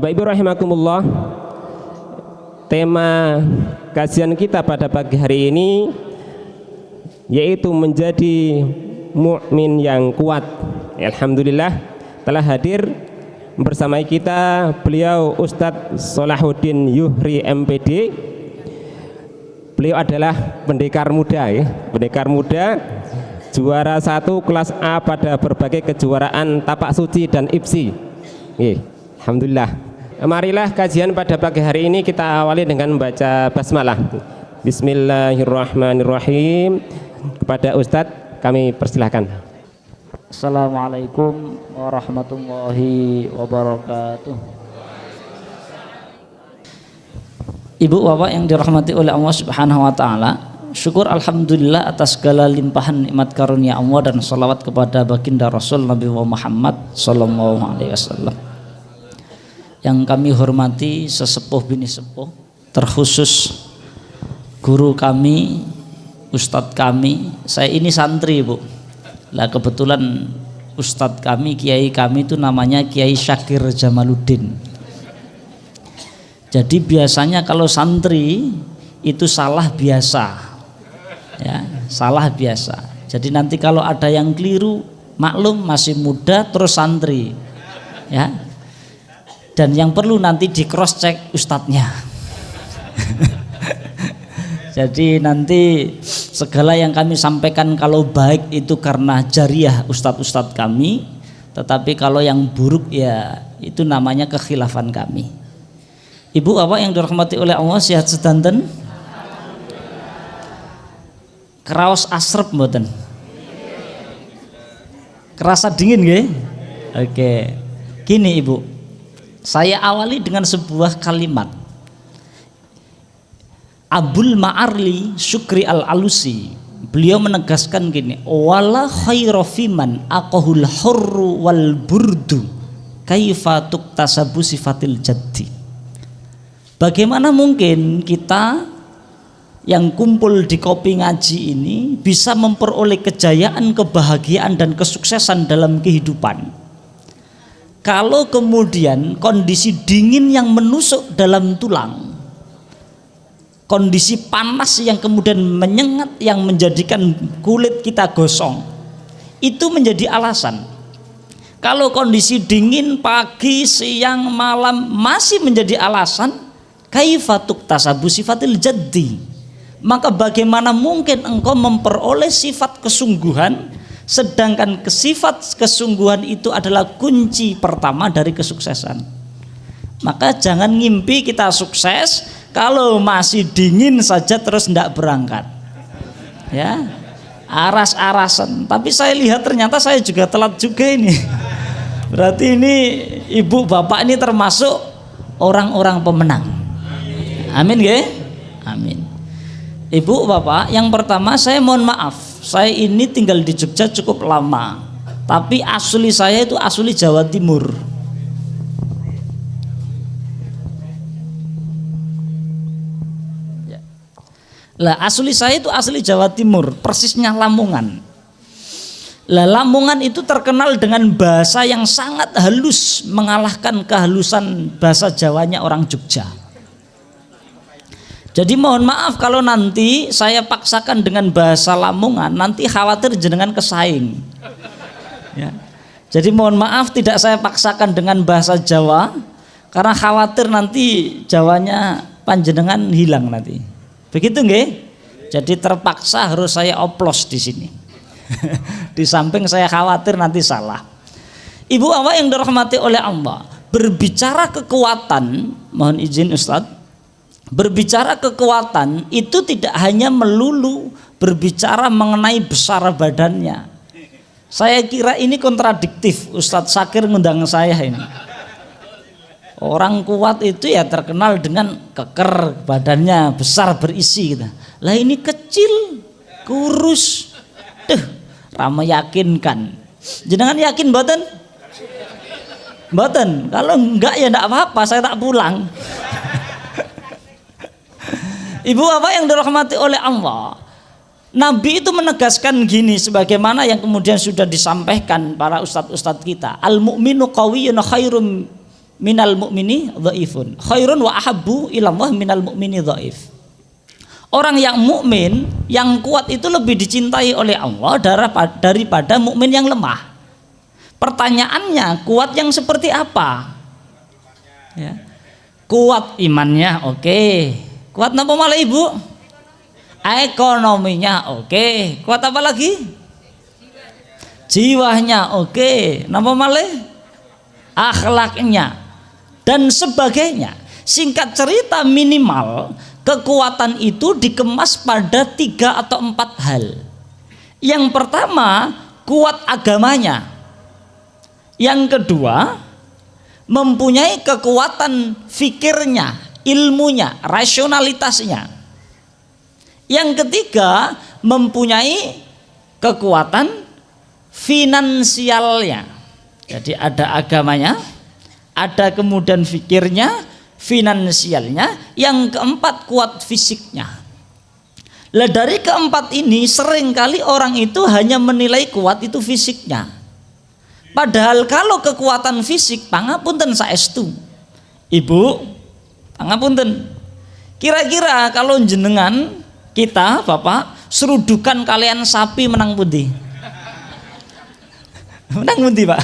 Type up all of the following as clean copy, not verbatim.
Bapak Ibu rahimakumullah, tema kajian kita pada pagi hari ini yaitu menjadi mukmin yang kuat. Alhamdulillah telah hadir bersama kita beliau Ustadz Sholahuddin Yuhri MPD. Beliau adalah pendekar muda ya, pendekar muda, juara 1 kelas A pada berbagai kejuaraan tapak suci dan IPSI. Alhamdulillah. Marilah kajian pada pagi hari ini kita awali dengan membaca basmalah. Bismillahirrahmanirrahim. Kepada Ustadz kami persilahkan. Assalamualaikum warahmatullahi wabarakatuh. Ibu bapak yang dirahmati oleh Allah Subhanahu wa taala, syukur alhamdulillah atas segala limpahan nikmat karunia Allah dan salawat kepada baginda Rasul Nabi Muhammad sallallahu alaihi wasallam. Yang kami hormati sesepuh bini sepuh, terkhusus guru kami, ustadz kami. Saya ini santri Bu. Lah kebetulan ustadz kami, kiai kami itu namanya Kiai Syakir Jamaluddin. Jadi biasanya kalau santri itu salah biasa, ya, salah biasa. Jadi nanti kalau ada yang keliru, maklum masih muda terus santri, ya. Dan yang perlu nanti di cross check ustadznya. Jadi nanti segala yang kami sampaikan kalau baik itu karena jariah ustadz-ustadz kami, tetapi kalau yang buruk ya itu namanya kekhilafan kami. Ibu bapak yang dirahmati oleh Allah, sehat sedanten? Keraos asrep mboten? Kerasa dingin nggih? Oke. Gini Ibu, saya awali dengan sebuah kalimat. Abul Ma'arli Syukri Al-Alusi, beliau menegaskan gini, wala khairu fiman aqahul hurru wal burdu kaifa tuktasabu sifatil jaddi. Bagaimana mungkin kita yang kumpul di kopi ngaji ini bisa memperoleh kejayaan, kebahagiaan dan kesuksesan dalam kehidupan kalau kemudian kondisi dingin yang menusuk dalam tulang, kondisi panas yang kemudian menyengat yang menjadikan kulit kita gosong, itu menjadi alasan. Kalau kondisi dingin pagi, siang, malam masih menjadi alasan, kaifa tuktasabu sifatil jaddi, maka bagaimana mungkin engkau memperoleh sifat kesungguhan, sedangkan sifat kesungguhan itu adalah kunci pertama dari kesuksesan. Maka jangan ngimpi kita sukses kalau masih dingin saja terus tidak berangkat, ya, aras-arasan. Tapi saya lihat ternyata saya juga telat juga ini. Berarti ini ibu bapak ini termasuk orang-orang pemenang. Amin ya? Amin. Ibu bapak, yang pertama saya mohon maaf, saya ini tinggal di Jogja cukup lama, tapi asli saya itu asli Jawa Timur. Lah asli saya itu asli Jawa Timur, persisnya Lamongan. Lah Lamongan itu terkenal dengan bahasa yang sangat halus, mengalahkan kehalusan bahasa Jawanya orang Jogja. Jadi mohon maaf kalau nanti saya paksakan dengan bahasa Lamongan, nanti khawatir jenengan kesaing, ya. Jadi mohon maaf tidak saya paksakan dengan bahasa Jawa, karena khawatir nanti Jawanya panjenengan hilang nanti. Begitu nggih? Jadi terpaksa harus saya oplos di sini. Di samping saya khawatir nanti salah. Ibu bapak yang dirahmati oleh Allah, berbicara kekuatan, mohon izin Ustadz, berbicara kekuatan itu tidak hanya melulu berbicara mengenai besar badannya. Saya kira ini kontradiktif. Ustadz Syakir ngundang saya ini. Orang kuat itu ya terkenal dengan keker, badannya besar berisi gitu. Lah ini kecil, kurus, ramah yakinkan. Jenengan yakin mboten? Mboten. Kalau enggak ya enggak apa-apa, saya tak pulang. Ibu bapak yang dirahmati oleh Allah, Nabi itu menegaskan gini, sebagaimana yang kemudian sudah disampaikan para ustadz-ustadz kita, al mu'minu qawiyyun khairum minal mu'mini dhaifun. Khairun wa ahabbu ilallah minal mu'mini dhaif. Orang yang mukmin, yang kuat itu lebih dicintai oleh Allah daripada mukmin yang lemah. Pertanyaannya, kuat yang seperti apa? Ya. Kuat imannya, oke. Kuat apa malah ibu? Ekonominya oke. Kuat apa lagi? Jiwanya oke. Napa malih? Akhlaknya dan sebagainya. Singkat cerita, minimal kekuatan itu dikemas pada 3 atau 4 hal. Yang pertama, kuat agamanya. Yang kedua, mempunyai kekuatan fikirnya, ilmunya, rasionalitasnya. Yang ketiga, mempunyai kekuatan finansialnya. Jadi ada agamanya, ada kemudian fikirnya, finansialnya. Yang keempat, kuat fisiknya. Lah dari keempat ini seringkali orang itu hanya menilai kuat itu fisiknya. Padahal kalau kekuatan fisik, pangapunten saestu. Ibu, pangapunten. Kira-kira kalau jenengan kita Bapak serudukan kalian sapi menang pundi? Menang pundi Pak?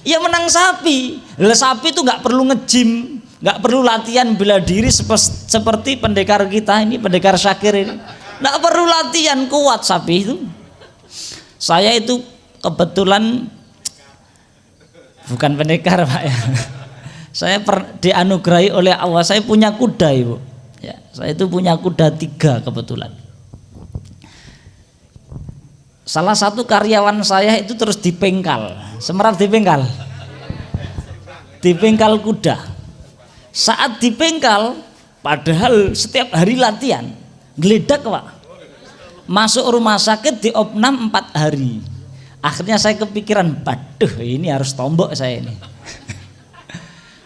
Ya menang sapi. Lah sapi itu nggak perlu nge-gym, nggak perlu latihan bela diri seperti pendekar kita ini, pendekar Syakir ini. Nggak perlu latihan, kuat sapi itu. Saya itu kebetulan bukan pendekar Pak ya. Saya dianugerahi oleh Allah, saya punya kuda Ibu. Ya, saya itu punya kuda 3 kebetulan. Salah satu karyawan saya itu terus dipengkal, semerap dipengkal kuda. Saat dipengkal, padahal setiap hari latihan, geledak Pak. Masuk rumah sakit di opnam 4 hari. Akhirnya saya kepikiran, waduh ini harus tombok saya ini.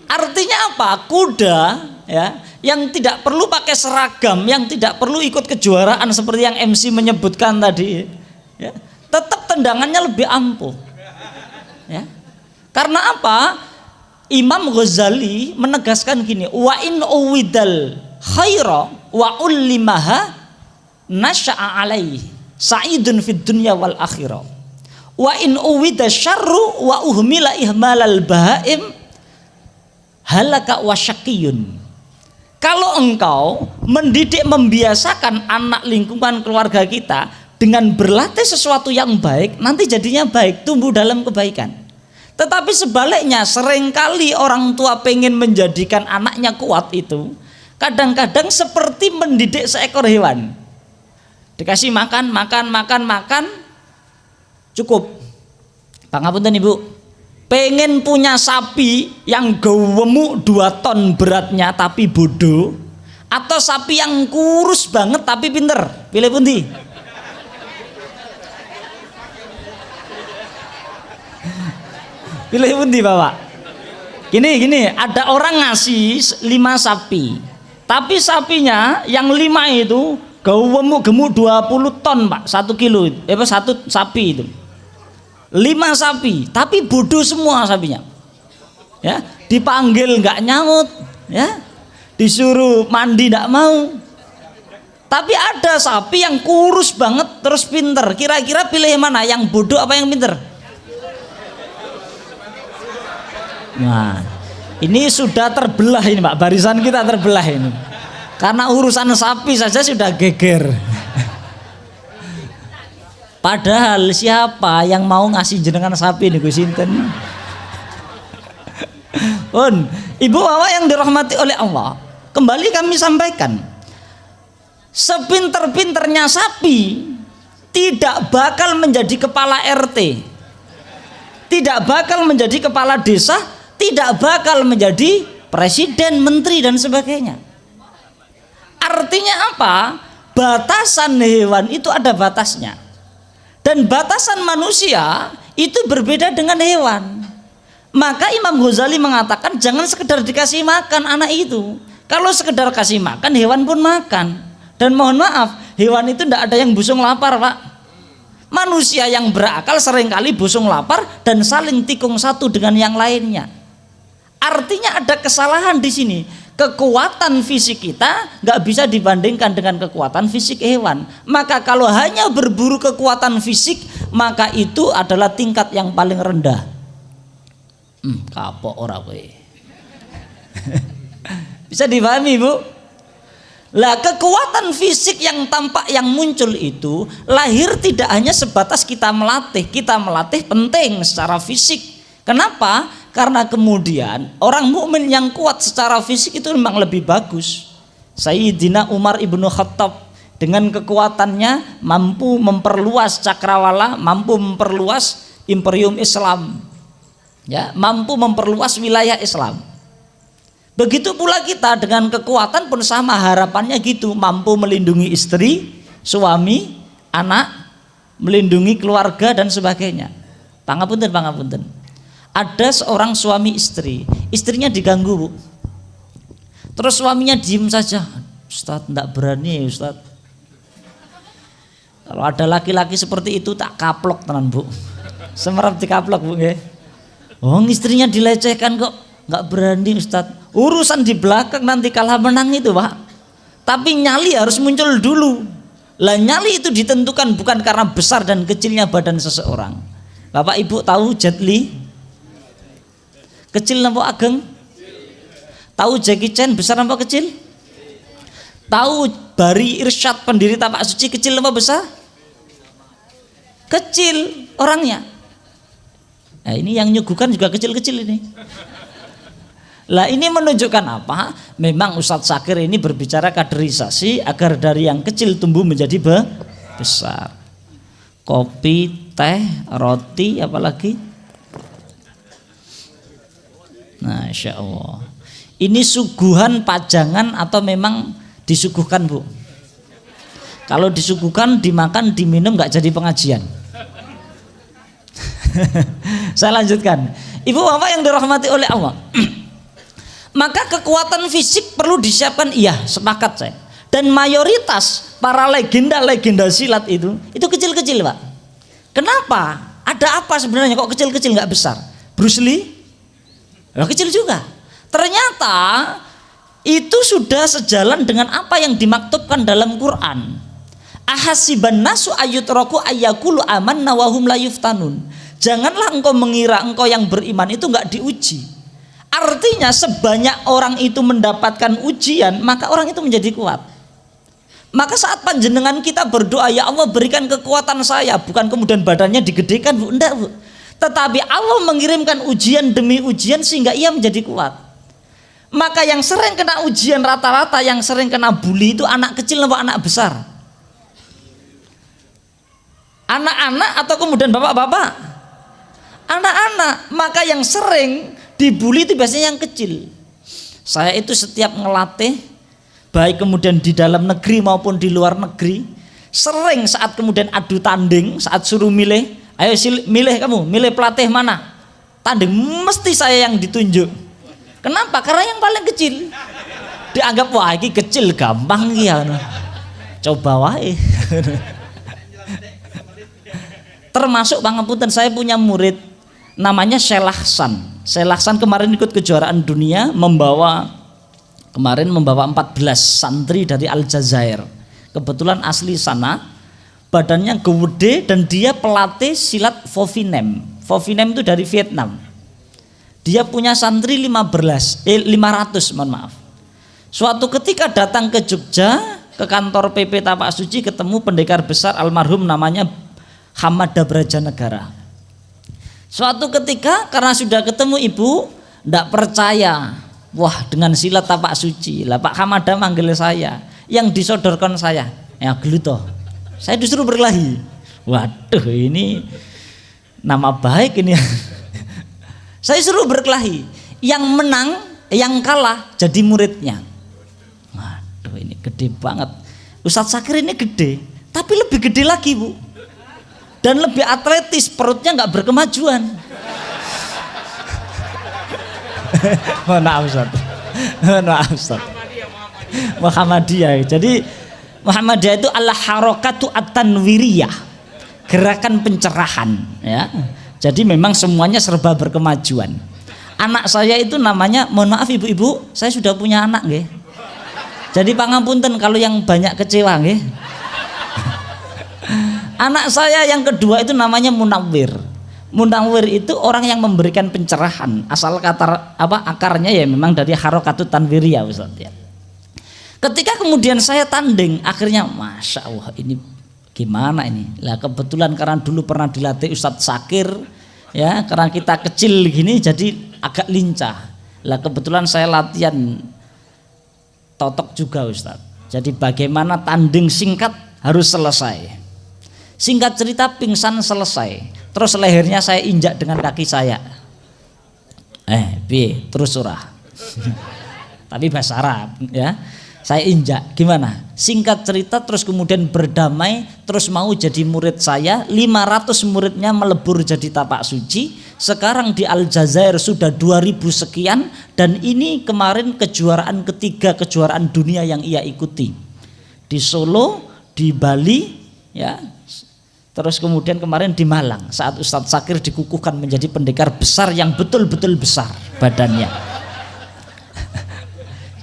Artinya apa? Kuda ya, yang tidak perlu pakai seragam, yang tidak perlu ikut kejuaraan seperti yang MC menyebutkan tadi, ya, tetap tendangannya lebih ampuh. Ya. Karena apa? Imam Ghazali menegaskan gini, wa in uwidal khaira wa ullimaha nasya'a alaihi sa'idun fid dunya wal akhirah. Wa in uwida syarru wa uhmila ihmalal bahaim halaka wa syaqiyun. Kalau engkau mendidik, membiasakan anak lingkungan keluarga kita dengan berlatih sesuatu yang baik, nanti jadinya baik, tumbuh dalam kebaikan. Tetapi sebaliknya, seringkali orang tua pengen menjadikan anaknya kuat itu kadang-kadang seperti mendidik seekor hewan. Dikasih makan, cukup. Pangapunten Ibu. Pengen punya sapi yang gemuk 2 ton beratnya tapi bodoh, atau sapi yang kurus banget tapi pinter, pilih pundi? Pilih pundi Bapak? Gini, ada orang ngasih 5 sapi, tapi sapinya yang 5 itu gemuk 20 ton Pak, 1 kilo, 1 sapi itu. 5 sapi, tapi bodoh semua sapinya. Ya, dipanggil nggak nyaut, ya, disuruh mandi nggak mau. Tapi ada sapi yang kurus banget terus pinter. Kira-kira pilih mana? Yang bodoh apa yang pinter? Nah, ini sudah terbelah ini Pak, barisan kita terbelah ini. Karena urusan sapi saja sudah geger. Padahal siapa yang mau ngasih jenengan sapi nih Gus Sinten? Pun, Ibu Bapak yang dirahmati oleh Allah, kembali kami sampaikan, sepinter-pinternya sapi tidak bakal menjadi kepala RT, tidak bakal menjadi kepala desa, tidak bakal menjadi presiden, menteri dan sebagainya. Artinya apa? Batasan hewan itu ada batasnya. Dan batasan manusia itu berbeda dengan hewan. Maka Imam Ghazali mengatakan jangan sekedar dikasih makan anak itu. Kalau sekedar kasih makan, hewan pun makan. Dan mohon maaf, hewan itu tidak ada yang busung lapar Pak. Manusia yang berakal seringkali busung lapar dan saling tikung satu dengan yang lainnya. Artinya ada kesalahan di sini. Kekuatan fisik kita nggak bisa dibandingkan dengan kekuatan fisik hewan. Maka kalau hanya berburu kekuatan fisik, maka itu adalah tingkat yang paling rendah. Kapok ora kowe. Bisa dipahami, Bu? Lah, kekuatan fisik yang tampak yang muncul itu lahir tidak hanya sebatas kita melatih. Kita melatih penting secara fisik. Kenapa? Karena kemudian orang mukmin yang kuat secara fisik itu memang lebih bagus. Sayyidina Umar ibnu Khattab dengan kekuatannya mampu memperluas cakrawala, mampu memperluas imperium Islam, ya, mampu memperluas wilayah Islam. Begitu pula kita dengan kekuatan pun sama, harapannya gitu, mampu melindungi istri, suami, anak, melindungi keluarga dan sebagainya. Pangapunten. Ada seorang suami istri, istrinya diganggu, Bu. Terus suaminya diem saja. Ustadz, enggak berani ya Ustadz. Kalau ada laki-laki seperti itu tak kaplok tenan, Bu. Semerap dikaplok, Bu, nggih. Oh, istrinya dilecehkan kok enggak berani Ustadz. Urusan di belakang nanti kalah menang itu, Pak. Tapi nyali harus muncul dulu. Lah, nyali itu ditentukan bukan karena besar dan kecilnya badan seseorang. Bapak Ibu tahu Jet Li? Kecil napa ageng? Tahu Jackie Chan besar napa kecil? Tahu Bari Irsyad pendiri Tapak Suci kecil napa besar? Kecil orangnya. Nah, ini yang nyuguhkan juga kecil-kecil ini. Lah, ini menunjukkan apa? Memang Ustadz Syakir ini berbicara kaderisasi agar dari yang kecil tumbuh menjadi besar. Kopi, teh, roti, apalagi? Masya Allah. Ini suguhan pajangan atau memang disuguhkan, Bu? Kalau disuguhkan, dimakan, diminum nggak jadi pengajian. Saya lanjutkan. Ibu bapak yang dirahmati oleh Allah. Maka kekuatan fisik perlu disiapkan, iya, sepakat saya. Dan mayoritas para legenda-legenda silat itu kecil-kecil, Pak. Kenapa? Ada apa sebenarnya kok kecil-kecil nggak besar? Bruce Lee? Ya, kecil juga. Ternyata itu sudah sejalan dengan apa yang dimaktubkan dalam Quran. Ahasiban nasu ayyutraku ayyakulu amanna wa hum la yuftanun. Janganlah engkau mengira engkau yang beriman itu enggak diuji. Artinya sebanyak orang itu mendapatkan ujian, maka orang itu menjadi kuat. Maka saat panjenengan kita berdoa, ya Allah berikan kekuatan saya, bukan kemudian badannya digedekan, Bu, enggak, Bu. Tetapi Allah mengirimkan ujian demi ujian sehingga ia menjadi kuat. Maka yang sering kena ujian rata-rata, yang sering kena bully itu anak kecil atau anak besar? Anak-anak atau kemudian bapak-bapak? Anak-anak. Maka yang sering dibully itu biasanya yang kecil. Saya itu setiap ngelatih, baik kemudian di dalam negeri maupun di luar negeri, sering saat kemudian adu tanding, saat suruh milih, ayo milih kamu, milih pelatih mana? Tanding mesti saya yang ditunjuk. Kenapa? Karena yang paling kecil. Dianggap wah ini kecil gampang ya. Coba wae. Termasuk pangapunten, saya punya murid namanya Selahsan. Selahsan kemarin ikut kejuaraan dunia membawa 14 santri dari Aljazair. Kebetulan asli sana. Badannya gede dan dia pelatih silat Fovinem. Fovinem itu dari Vietnam. Dia punya santri 500, mohon maaf. Suatu ketika datang ke Jogja, ke kantor PP Tapak Suci, ketemu pendekar besar almarhum namanya Hamada Brajanegara. Suatu ketika karena sudah ketemu ibu, tidak percaya. Wah, dengan silat Tapak Suci, lah Pak Hamada manggil saya, yang disodorkan saya, ya geluto. Saya disuruh berkelahi. Waduh, ini nama baik ini. Saya suruh berkelahi. Yang menang, yang kalah jadi muridnya. Waduh, ini gede banget. Ustadz Syakir ini gede, tapi lebih gede lagi, Bu. Dan lebih atletis, perutnya nggak berkemajuan. Mohon maaf, Ustadz. Mohon maaf, Ustadz. Muhammadiyah. Jadi Muhammadiyah itu adalah harokatu at-tanwiriyah, gerakan pencerahan, ya. Jadi memang semuanya serba berkemajuan. Anak saya itu namanya, mohon maaf ibu-ibu, saya sudah punya anak nggih. Jadi pangapunten kalau yang banyak kecewa nggih. Anak saya yang kedua itu namanya Munawwir. Munawwir itu orang yang memberikan pencerahan. Asal kata akarnya ya memang dari harokatut tanwiriyah Ustaz ya. Ketika kemudian saya tanding, akhirnya Masya Allah ini gimana ini? Lah kebetulan karena dulu pernah dilatih Ustadz Sakir ya, karena kita kecil gini jadi agak lincah. Lah kebetulan saya latihan totok juga Ustadz. Jadi bagaimana tanding singkat harus selesai. Singkat cerita pingsan selesai. Terus lehernya saya injak dengan kaki saya. Terus surah. Tapi bahasa Arab ya. Saya injak, gimana? Singkat cerita terus kemudian berdamai, terus mau jadi murid saya, 500 muridnya melebur jadi tapak suci. Sekarang di Aljazair sudah 2000 sekian, dan ini kemarin kejuaraan ketiga kejuaraan dunia yang ia ikuti. Di Solo, di Bali, ya. Terus kemudian kemarin di Malang saat Ustadz Sakir dikukuhkan menjadi pendekar besar yang betul-betul besar badannya.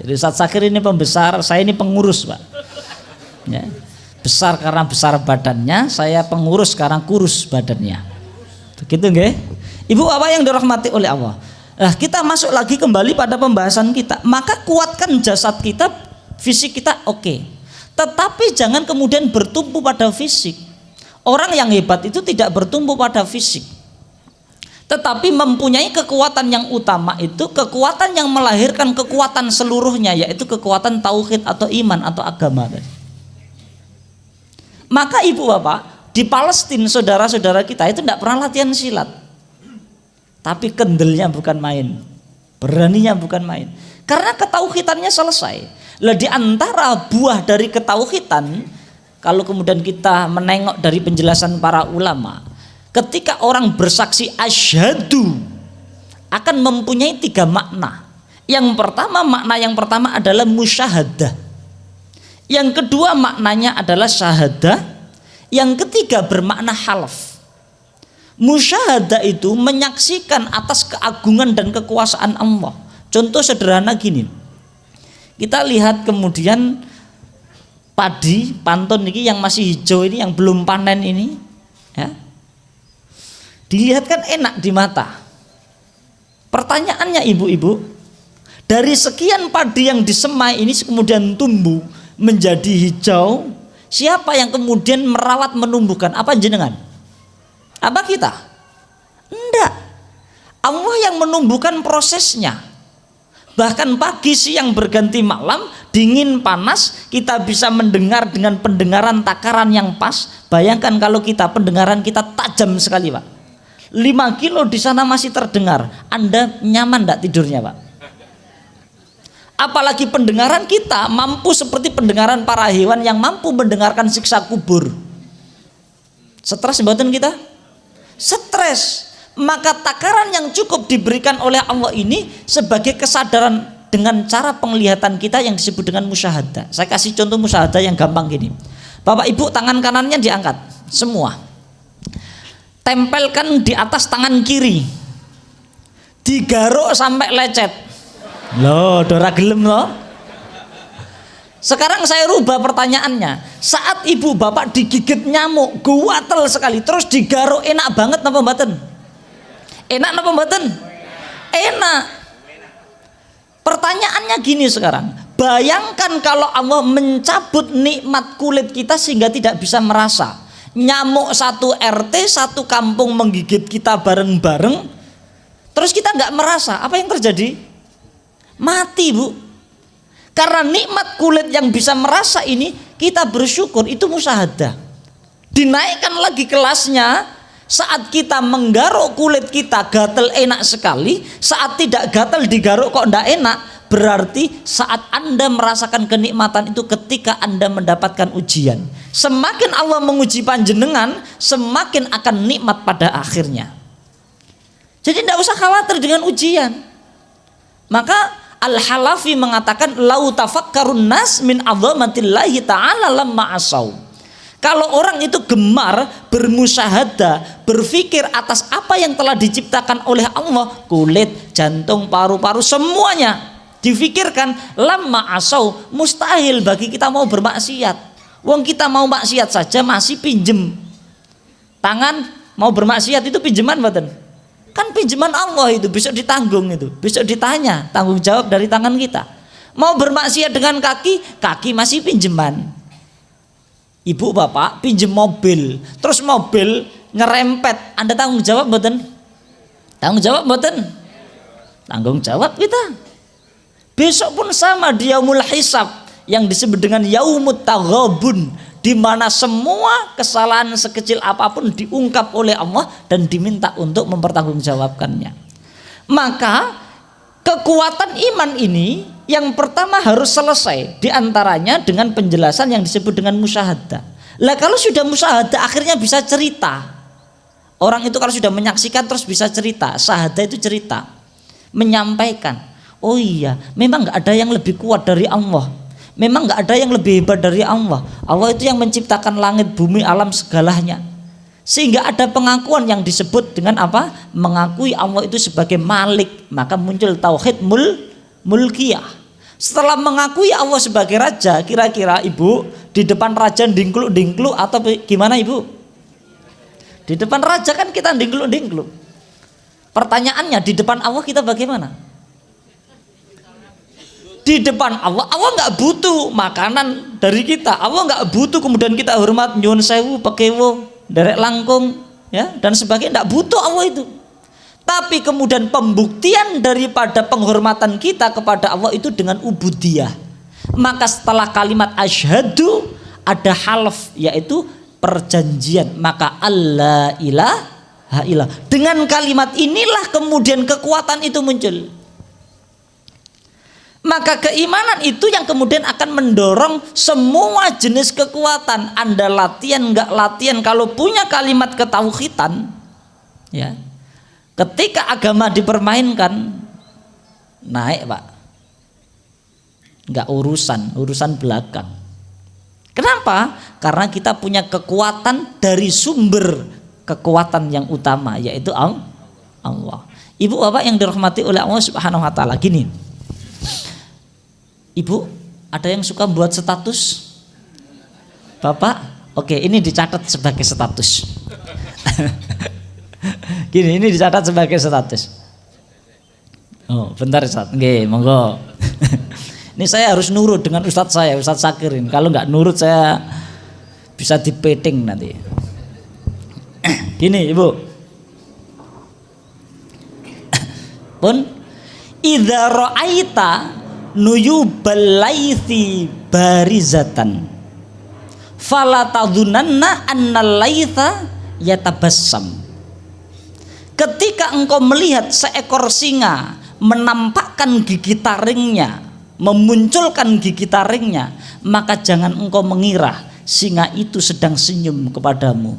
Jadi Ustadz Sakir ini pembesar, saya ini pengurus Pak ya. Besar karena besar badannya, saya pengurus karena kurus badannya. Begitu nggih? Ibu bapak yang dirahmati oleh Allah. Nah, kita masuk lagi kembali pada pembahasan kita. Maka kuatkan jasad kita, fisik kita oke. Tetapi jangan kemudian bertumpu pada fisik. Orang yang hebat itu tidak bertumpu pada fisik, tetapi mempunyai kekuatan yang utama, itu kekuatan yang melahirkan kekuatan seluruhnya, yaitu kekuatan tauhid atau iman atau agama. Maka ibu bapak di Palestina, saudara-saudara kita itu tidak pernah latihan silat, tapi kendelnya bukan main, beraninya bukan main, karena ketauhidannya selesai. Lah di antara buah dari ketauhidan, kalau kemudian kita menengok dari penjelasan para ulama, ketika orang bersaksi asyhadu akan mempunyai 3 makna. Makna yang pertama adalah musyahadah. Yang kedua maknanya adalah syahadah. Yang ketiga bermakna halaf. Musyahadah itu menyaksikan atas keagungan dan kekuasaan Allah. Contoh sederhana gini. Kita lihat kemudian padi pantun ini yang masih hijau ini, yang belum panen ini ya, dilihat kan enak di mata. Pertanyaannya ibu-ibu, dari sekian padi yang disemai ini kemudian tumbuh menjadi hijau, siapa yang kemudian merawat menumbuhkan? Apa jenengan? Apa kita? Enggak. Allah yang menumbuhkan prosesnya. Bahkan pagi, siang berganti malam, dingin panas, kita bisa mendengar dengan pendengaran takaran yang pas. Bayangkan kalau kita pendengaran kita tajam sekali Pak, 5 kilo di sana masih terdengar. Anda nyaman enggak tidurnya Pak? Apalagi pendengaran kita mampu seperti pendengaran para hewan yang mampu mendengarkan siksa kubur. Stres mboten kita? Stres. Maka takaran yang cukup diberikan oleh Allah ini sebagai kesadaran dengan cara penglihatan kita yang disebut dengan musyahadah. Saya kasih contoh musyahadah yang gampang gini. Bapak ibu tangan kanannya diangkat semua, tempelkan di atas tangan kiri, digaruk sampai lecet. Loh, dora gelem loh. Sekarang saya rubah pertanyaannya. Saat ibu bapak digigit nyamuk, guatel sekali, terus digaruk, enak banget napa mboten? Enak napa mboten? Enak. Pertanyaannya gini sekarang, bayangkan kalau Allah mencabut nikmat kulit kita sehingga tidak bisa merasa. Nyamuk satu RT, satu kampung menggigit kita bareng-bareng, terus kita nggak merasa, apa yang terjadi? Mati Bu. Karena nikmat kulit yang bisa merasa ini, kita bersyukur, itu musyahadah. Dinaikkan lagi kelasnya. Saat kita menggaruk kulit kita gatel enak sekali, saat tidak gatel digaruk kok enggak enak, berarti saat Anda merasakan kenikmatan itu ketika Anda mendapatkan ujian. Semakin Allah menguji panjenengan, semakin akan nikmat pada akhirnya. Jadi tidak usah khawatir dengan ujian. Maka Al-Halafi mengatakan lau tafakkarun nas min 'azamatillahi ta'ala lamma asau. Kalau orang itu gemar bermusyahadah, berpikir atas apa yang telah diciptakan oleh Allah, kulit, jantung, paru-paru, semuanya difikirkan, lama asau, mustahil bagi kita mau bermaksiat. Wong kita mau maksiat saja masih pinjem tangan, mau bermaksiat itu pinjaman badan. Kan pinjaman Allah itu, besok ditanggung itu, besok ditanya, tanggung jawab dari tangan kita. Mau bermaksiat dengan kaki, kaki masih pinjaman. Ibu bapak pinjem mobil, terus mobil nyerempet, Anda tanggung jawab mboten? Tanggung jawab mboten? Tanggung jawab kita. Besok pun sama di yaumul hisab yang disebut dengan yaumut taghabun, di mana semua kesalahan sekecil apapun diungkap oleh Allah dan diminta untuk mempertanggungjawabkannya. Maka kekuatan iman ini yang pertama harus selesai, diantaranya dengan penjelasan yang disebut dengan musyahadah. Lah kalau sudah musyahadah akhirnya bisa cerita. Orang itu kalau sudah menyaksikan terus bisa cerita. Syahadah itu cerita, menyampaikan, oh iya memang gak ada yang lebih kuat dari Allah, memang gak ada yang lebih hebat dari Allah. Allah itu yang menciptakan langit, bumi, alam segalanya. Sehingga ada pengakuan yang disebut dengan apa? Mengakui Allah itu sebagai Malik. Maka muncul tauhid mulkiyah. Setelah mengakui Allah sebagai raja, kira-kira ibu di depan raja dingkluk-dingkluk atau gimana ibu? Di depan raja kan kita dingkluk-dingkluk. Pertanyaannya, di depan Allah kita bagaimana? Di depan Allah, Allah nggak butuh makanan dari kita. Allah nggak butuh kemudian kita hormat nyuwun sewu, pekewo, derek langkung, ya dan sebagainya. Nggak butuh Allah itu. Tapi kemudian pembuktian daripada penghormatan kita kepada Allah itu dengan ubudiyah. Maka setelah kalimat asyhadu ada halaf, yaitu perjanjian. Maka alla ilaha illallah. Dengan kalimat inilah kemudian kekuatan itu muncul. Maka keimanan itu yang kemudian akan mendorong semua jenis kekuatan. Anda latihan nggak latihan, kalau punya kalimat ketauhidan, ya, ketika agama dipermainkan, naik pak, nggak urusan belakang. Kenapa? Karena kita punya kekuatan dari sumber kekuatan yang utama, yaitu Allah. Ibu bapak yang dirahmati oleh Allah Subhanahu Wa Taala, gini, ibu ada yang suka buat status? Bapak, oke, ini dicatat sebagai status. Gini, ini dicatat sebagai status. Oh, bentar Ustaz. Nggih, monggo. Ini saya harus nurut dengan Ustadz saya, Ustadz Sakirin. Kalau nggak nurut saya bisa dipeting nanti. Gini, Ibu. Pun idza ra'aita nuyubal laitsi barizatan fala tadhunanna annal laitsa yatabassam. Ketika engkau melihat seekor singa menampakkan gigi taringnya, memunculkan gigi taringnya, maka jangan engkau mengira singa itu sedang senyum kepadamu.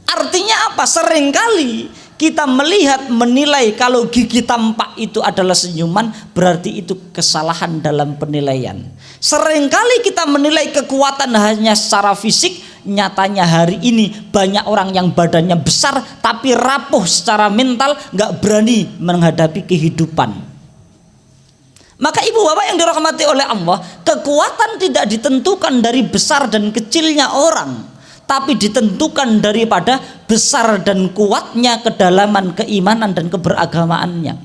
Artinya apa? Seringkali kita melihat, menilai kalau gigi tampak itu adalah senyuman, berarti itu kesalahan dalam penilaian. Seringkali kita menilai kekuatan hanya secara fisik. Nyatanya hari ini banyak orang yang badannya besar tapi rapuh secara mental, gak berani menghadapi kehidupan. Maka ibu bapak yang dirahmati oleh Allah, kekuatan tidak ditentukan dari besar dan kecilnya orang, tapi ditentukan daripada besar dan kuatnya kedalaman keimanan dan keberagamaannya.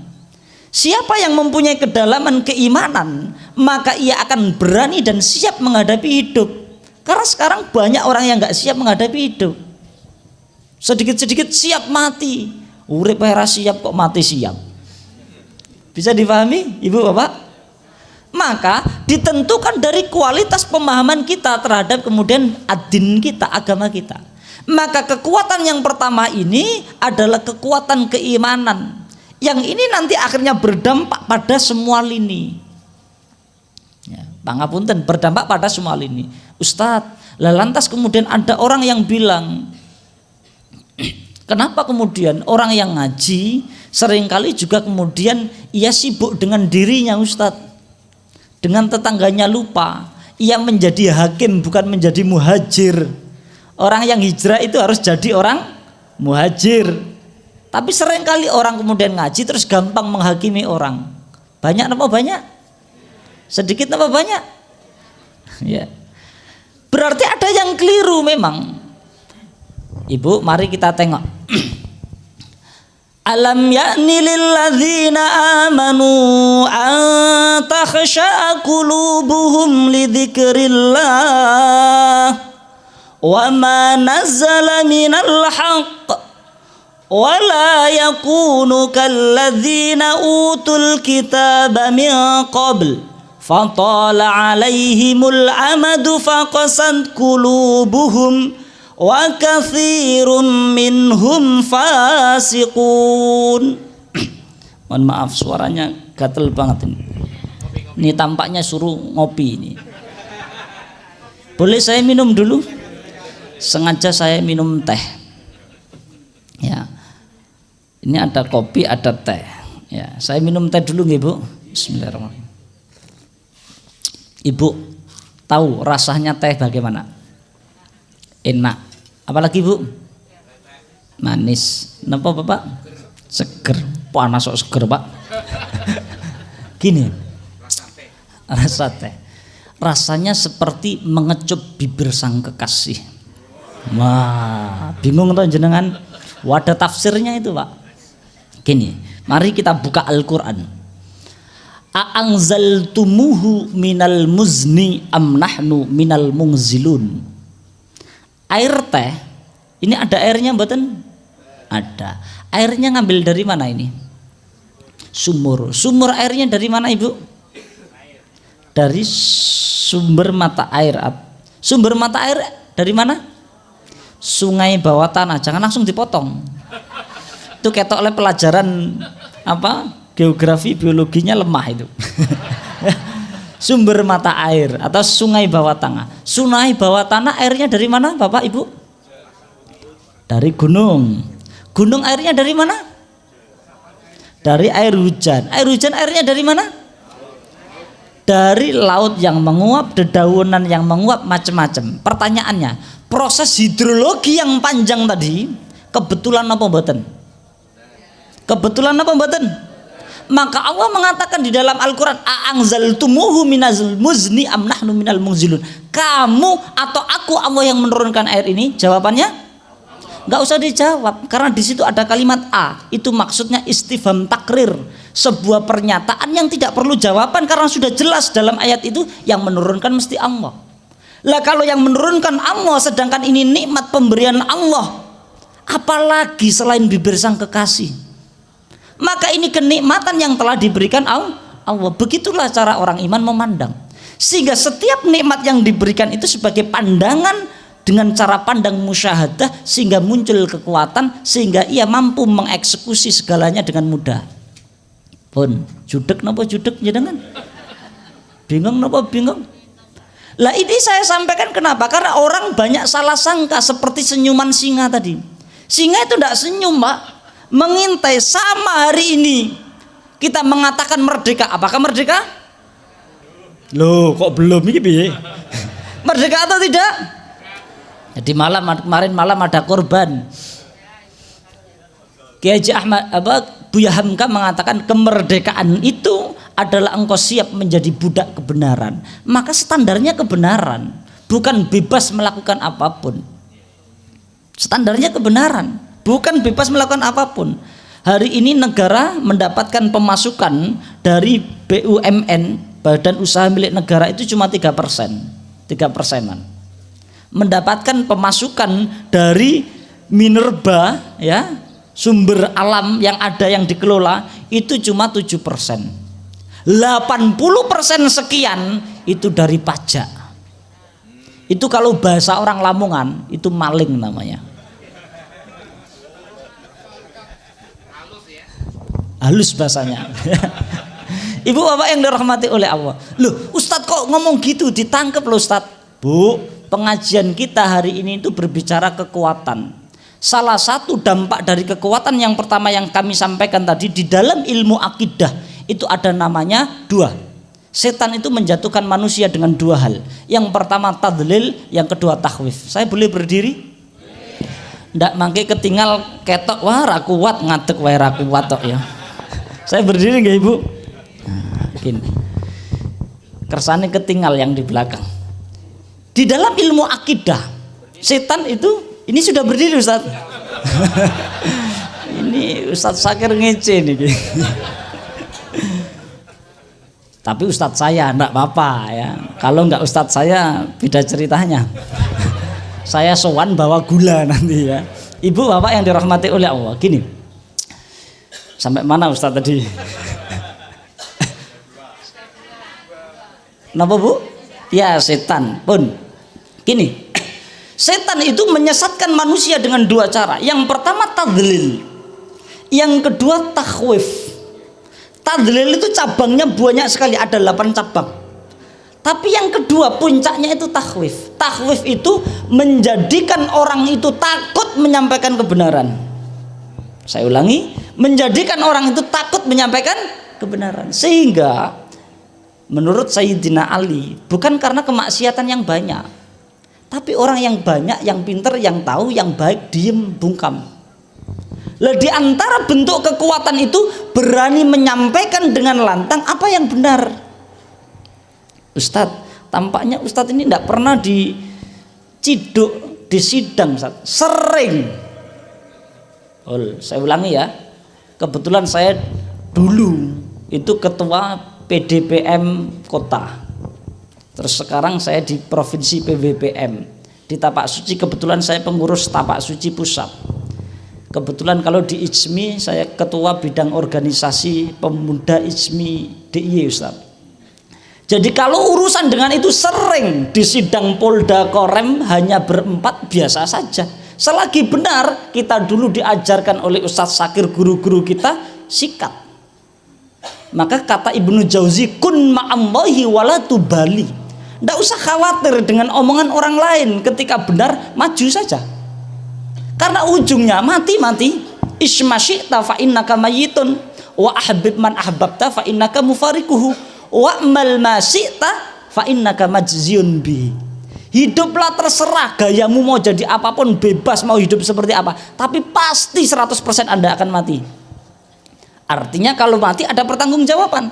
Siapa yang mempunyai kedalaman keimanan, maka ia akan berani dan siap menghadapi hidup. Karena sekarang banyak orang yang gak siap menghadapi hidup. Sedikit-sedikit siap mati. Urip ora siap kok mati siap. Bisa dipahami ibu bapak? Maka ditentukan dari kualitas pemahaman kita terhadap kemudian ad-din kita, agama kita. Maka kekuatan yang pertama ini adalah kekuatan keimanan. Yang ini nanti akhirnya berdampak pada semua lini. Ya, pangapunten, berdampak pada semua lini. Ustadz, lantas kemudian ada orang yang bilang, kenapa kemudian orang yang ngaji seringkali juga kemudian ia sibuk dengan dirinya Ustadz, dengan tetangganya lupa. yang menjadi hakim bukan menjadi muhajir. Orang yang hijrah itu harus jadi orang muhajir. Tapi seringkali orang kemudian ngaji terus gampang menghakimi orang. Banyak apa banyak? Sedikit apa banyak? Ya. Berarti ada yang keliru memang. Ibu, mari kita tengok. Alam ya'ni lilladzina amanu an takhsha'a qulubuhum li dzikrillah wa ma nazzala minal haqq wa la yakunu kalladzina utul kitaba min qabl fatala 'alaihimul amadu faqasat qulubuhum wa katsirun minhum fasiqun. Mohon maaf suaranya gatel banget ini. Ini tampaknya suruh ngopi ini. Boleh saya minum dulu? Sengaja saya minum teh. Ya. Ini ada kopi, ada teh. Ya, saya minum teh dulu nggih, Bu. Bismillahirrahmanirrahim. Ibu tahu rasanya teh bagaimana? Enak. Apalagi Bu? Manis. Napa Bapak? Seger. Panas kok seger Pak. Gini. Rasa teh. Rasanya seperti mengecup bibir sang kekasih. Wah, bingung toh jenengan? Wadah tafsirnya itu Pak. Gini, mari kita buka Al-Qur'an. A'anzaltumuhu minal muzni am nahnu minal munzilun. Air teh ini ada airnya mboten? Ada. Airnya ngambil dari mana ini? Sumur. Sumur airnya dari mana Ibu? Dari sumber mata air. Sumber mata air dari mana? Sungai bawah tanah. Jangan langsung dipotong. Itu ketok oleh pelajaran apa? Geografi biologinya lemah itu. Sumber mata air atau sungai bawah tanah. Sungai bawah tanah airnya dari mana Bapak Ibu? Dari gunung. Gunung airnya dari mana? Dari air hujan. Air hujan airnya dari mana? Dari laut yang menguap, dedaunan yang menguap, macam-macam. Pertanyaannya, proses hidrologi yang panjang tadi kebetulan apa mboten? Kebetulan apa mboten? Maka Allah mengatakan di dalam Al-Quran, a'anzaltumuhu minal muzni am nahnu minal munzilun. Kamu atau aku Allah yang menurunkan air ini? Jawabannya nggak usah dijawab, karena di situ ada kalimat a. Itu maksudnya istifham takrir, sebuah pernyataan yang tidak perlu jawaban karena sudah jelas dalam ayat itu yang menurunkan mesti Allah. Lah kalau yang menurunkan Allah, sedangkan ini nikmat pemberian Allah, apalagi selain bibir sang kekasih? Maka ini kenikmatan yang telah diberikan Allah. Begitulah cara orang iman memandang. Sehingga setiap nikmat yang diberikan itu sebagai pandangan dengan cara pandang musyahadah, sehingga muncul kekuatan, sehingga ia mampu mengeksekusi segalanya dengan mudah. Pun judek napa judek jenengan? Bingung napa bingung? Lah ini saya sampaikan kenapa? Karena orang banyak salah sangka seperti senyuman singa tadi. Singa itu tidak senyum Pak. Mengintai sama hari ini kita mengatakan merdeka. Apakah merdeka? Loh kok belum ini piye? Merdeka atau tidak? Jadi kemarin malam ada korban. Kiai Haji Ahmad Buya Hamka mengatakan kemerdekaan itu adalah engkau siap menjadi budak kebenaran. Maka standarnya kebenaran, bukan bebas melakukan apapun. Standarnya kebenaran, bukan bebas melakukan apapun. Hari ini negara mendapatkan pemasukan dari BUMN, badan usaha milik negara itu cuma 3%, 3%-an. Mendapatkan pemasukan dari minerba, ya, sumber alam yang ada yang dikelola itu cuma 7%. 80% sekian itu dari pajak. Itu kalau bahasa orang Lamongan itu maling namanya. Halus bahasanya. Ibu bapak yang dirahmati oleh Allah. Loh Ustadz kok ngomong gitu, ditangkap loh Ustadz. Bu, pengajian kita hari ini itu berbicara kekuatan. Salah satu dampak dari kekuatan yang pertama yang kami sampaikan tadi, di dalam ilmu akidah itu ada namanya dua. Setan itu menjatuhkan manusia dengan dua hal. Yang pertama tadlil, yang kedua takhwif. Saya boleh berdiri? Ndak mangke ketinggal ketok, wah ra kuat ngadeg wae ra kuat tok ya. Saya berdiri nggih Ibu? Gini. Kersane ketinggal yang di belakang. Di dalam ilmu akidah, setan itu ini sudah berdiri Ustaz. Ini Ustaz Sakir ngece nih. Tapi Ustadz saya enggak apa-apa ya. Kalau enggak Ustadz saya beda ceritanya. Saya sowan bawa gula nanti ya. Ibu bapak yang dirahmati oleh Allah. Gini. Sampai mana Ustadz tadi? Kenapa Bu? Ya setan pun. Gini. Setan itu menyesatkan manusia dengan dua cara. Yang pertama tadlil. Yang kedua takhwif. Tadlil itu cabangnya banyak sekali, ada 8 cabang. Tapi yang kedua puncaknya itu takhwif. Takhwif itu menjadikan orang itu takut menyampaikan kebenaran. Saya ulangi, menjadikan orang itu takut menyampaikan kebenaran. Sehingga menurut Sayyidina Ali, bukan karena kemaksiatan yang banyak, tapi orang yang banyak, yang pinter, yang tahu, yang baik, diem, bungkam. Lah di antara bentuk kekuatan itu berani menyampaikan dengan lantang apa yang benar. Ustadz, tampaknya Ustadz ini tidak pernah diciduk di sidang, Ustadz. Sering. Saya ulangi ya. Kebetulan saya dulu itu ketua PDPM kota. Terus sekarang saya di provinsi PWPM. Di Tapak Suci kebetulan saya pengurus Tapak Suci pusat. Kebetulan kalau di IJMI saya ketua bidang organisasi pemuda IJMI DIY Ustaz. Jadi kalau urusan dengan itu sering di sidang Polda Korem hanya berempat biasa saja. Selagi benar kita dulu diajarkan oleh Ustadz Sakir guru-guru kita sikat. Maka kata Ibnu Jauzi kun ma'allahi wala tubali. Tidak usah khawatir dengan omongan orang lain, ketika benar maju saja. Karena ujungnya mati-mati. Isma syi'ta fa innaka mayyitun wa ahbib man ahbabta fa innaka mufarikuhu wa amal ma syi'ta fa innaka majziyun bi. Hiduplah terserah, gayamu mau jadi apapun, bebas mau hidup seperti apa, tapi pasti 100% Anda akan mati. Artinya kalau mati ada pertanggungjawaban.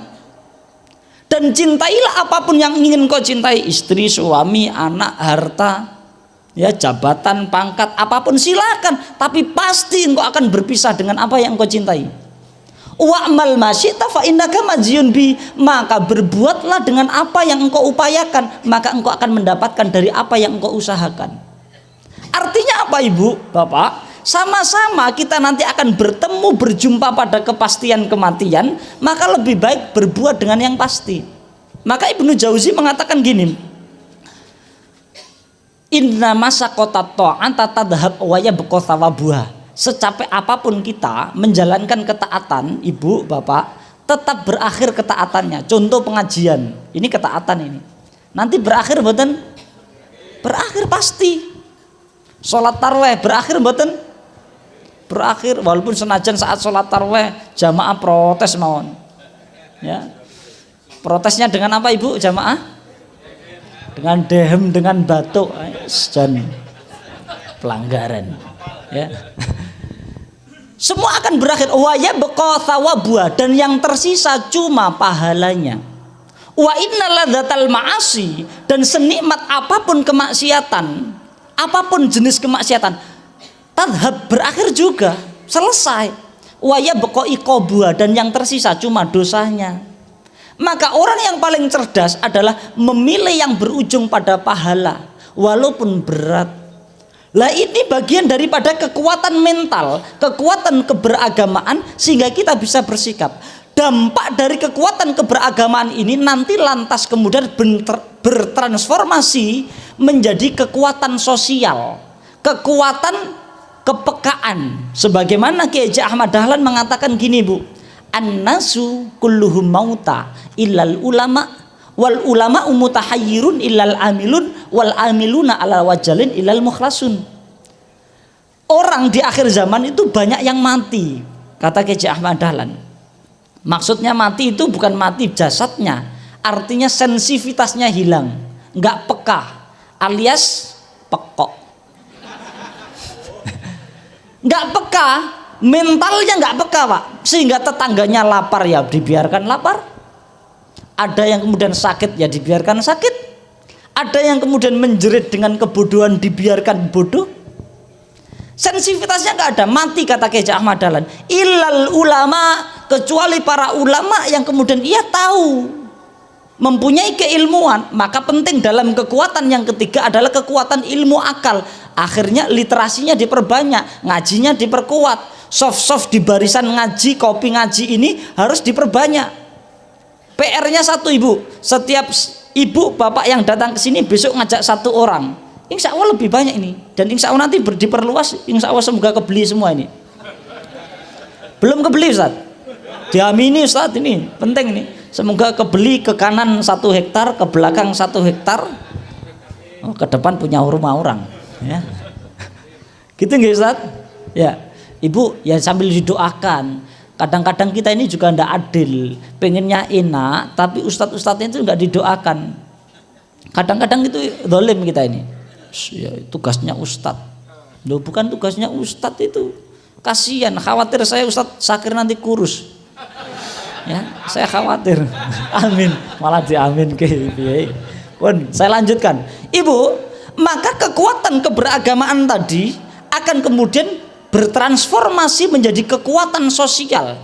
Dan cintailah apapun yang ingin kau cintai, istri, suami, anak, harta, ya jabatan, pangkat, apapun silakan, tapi pasti engkau akan berpisah dengan apa yang engkau cintai. Wa'mal masyita fa innaka majziyun bi, maka berbuatlah dengan apa yang engkau upayakan, maka engkau akan mendapatkan dari apa yang engkau usahakan. Artinya apa Ibu, Bapak? Sama-sama kita nanti akan bertemu, berjumpa pada kepastian kematian, maka lebih baik berbuat dengan yang pasti. Maka Ibnu Jauzi mengatakan gini, inna masaqata ta'ata tadhhab wa yabqa thawabuha. Secapek apapun kita menjalankan ketaatan, Ibu, Bapak, tetap berakhir ketaatannya. Contoh pengajian, ini ketaatan ini. Nanti berakhir mboten? Berakhir pasti. Salat tarawih berakhir mboten? Berakhir, walaupun senajan saat salat tarawih jamaah protes mawon. Ya. Protesnya dengan apa Ibu, jamaah? Dengan dehem, dengan batuk, dan pelanggaran. Ya. Semua akan berakhir. Wa yabqa thawabuha, dan yang tersisa cuma pahalanya. Wa innal ladzatal ma'asi, dan senikmat apapun kemaksiatan, apapun jenis kemaksiatan, tadhab berakhir juga, selesai. Wa yabqa iqabuha, dan yang tersisa cuma dosanya. Maka orang yang paling cerdas adalah memilih yang berujung pada pahala walaupun berat. Lah ini bagian daripada kekuatan mental, kekuatan keberagamaan, sehingga kita bisa bersikap. Dampak dari kekuatan keberagamaan ini nanti lantas kemudian bertransformasi menjadi kekuatan sosial, kekuatan kepekaan. Sebagaimana Kiai Haji Ahmad Dahlan mengatakan gini Bu, an-nasu kulluhum mauta illal ulama wal ulama mutahayyirun illal amilun wal amiluna ala wajalin illal mukhlasun. Orang di akhir zaman itu banyak yang mati, kata Kiai Ahmad Dahlan. Maksudnya mati itu bukan mati jasadnya, artinya sensitivitasnya hilang, nggak peka, alias pekok. Nggak peka, mentalnya nggak peka Pak, sehingga tetangganya lapar ya dibiarkan lapar, ada yang kemudian sakit ya dibiarkan sakit, ada yang kemudian menjerit dengan kebodohan dibiarkan bodoh. Sensitivitasnya nggak ada, mati kata Kiai Ahmad Dahlan. Ilal ulama, kecuali para ulama yang kemudian ia tahu, mempunyai keilmuan. Maka penting dalam kekuatan yang ketiga adalah kekuatan ilmu akal. Akhirnya literasinya diperbanyak, ngajinya diperkuat, soft di barisan ngaji, kopi ngaji ini harus diperbanyak. PR-nya satu ibu, setiap ibu bapak yang datang ke sini besok ngajak satu orang, insya Allah lebih banyak ini, dan insya Allah nanti diperluas, insya Allah semoga kebeli semua ini. Belum kebeli Ustaz, diamini Ustaz, ini penting ini, semoga kebeli, ke kanan 1 hektar, ke belakang 1 hektar, ke depan punya rumah orang ya. Gitu nggak Ustaz? Ya ibu ya sambil didoakan. Kadang-kadang kita ini juga ndak adil, pengennya enak tapi ustadz-ustadznya itu nggak didoakan. Kadang-kadang itu zalim kita ini ya, tugasnya ustadz loh, bukan tugasnya ustadz itu. Kasihan, khawatir saya Ustadz Sakir nanti kurus ya, saya khawatir. Amin, malah diamin ke pun. Saya lanjutkan ibu, maka kekuatan keberagamaan tadi akan kemudian bertransformasi menjadi kekuatan sosial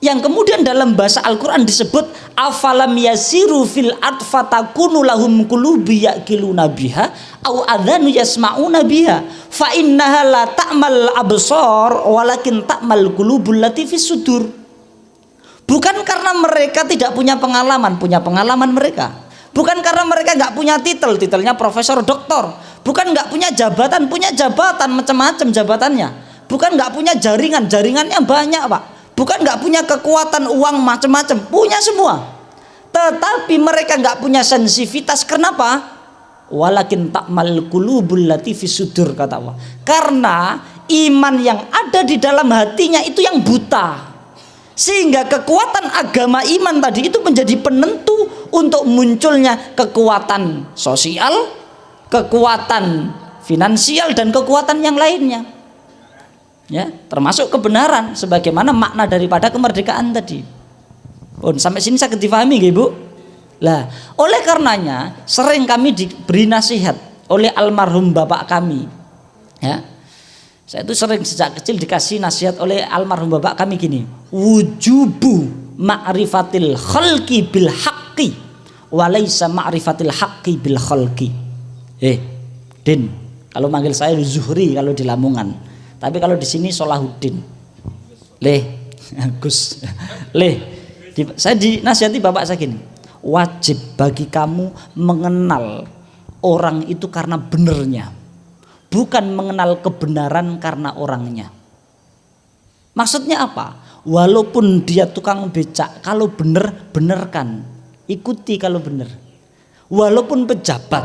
yang kemudian dalam bahasa Al-Quran disebut afalam yasiru fil ard fatakunu lahum qulubi yaqiluna biha au adhanu yasma'una biha fa innaha la ta'mal absar walakin ta'mal qulubul lati fis sudur. Bukan karena mereka tidak punya pengalaman mereka. Bukan karena mereka nggak punya titelnya profesor doktor. Bukan nggak punya jabatan macam-macam jabatannya. Bukan nggak punya jaringannya banyak Pak. Bukan nggak punya kekuatan uang macam-macam, punya semua. Tetapi mereka nggak punya sensitivitas. Kenapa? Walakin ta'mal qulubul lati fis sudur, kata Allah. Karena iman yang ada di dalam hatinya itu yang buta. Sehingga kekuatan agama iman tadi itu menjadi penentu untuk munculnya kekuatan sosial, kekuatan finansial, dan kekuatan yang lainnya ya, termasuk kebenaran sebagaimana makna daripada kemerdekaan tadi. Sampai sini sakit difahami nggih Bu? Lah, oleh karenanya sering kami diberi nasihat oleh almarhum bapak kami ya. Saya itu sering sejak kecil dikasih nasihat oleh almarhum bapak kami gini, wujubu ma'rifatil khalqi bil haqqi walaysa ma'rifatil haqqi bil khalqi. Din, kalau manggil saya Zuhri kalau di Lamongan, tapi kalau di sini Solahuddin. Gus. Saya dinasihati bapak saya gini, wajib bagi kamu mengenal orang itu karena benernya, bukan mengenal kebenaran karena orangnya. Maksudnya apa? Walaupun dia tukang becak, kalau bener, benerkan, ikuti kalau bener. Walaupun pejabat,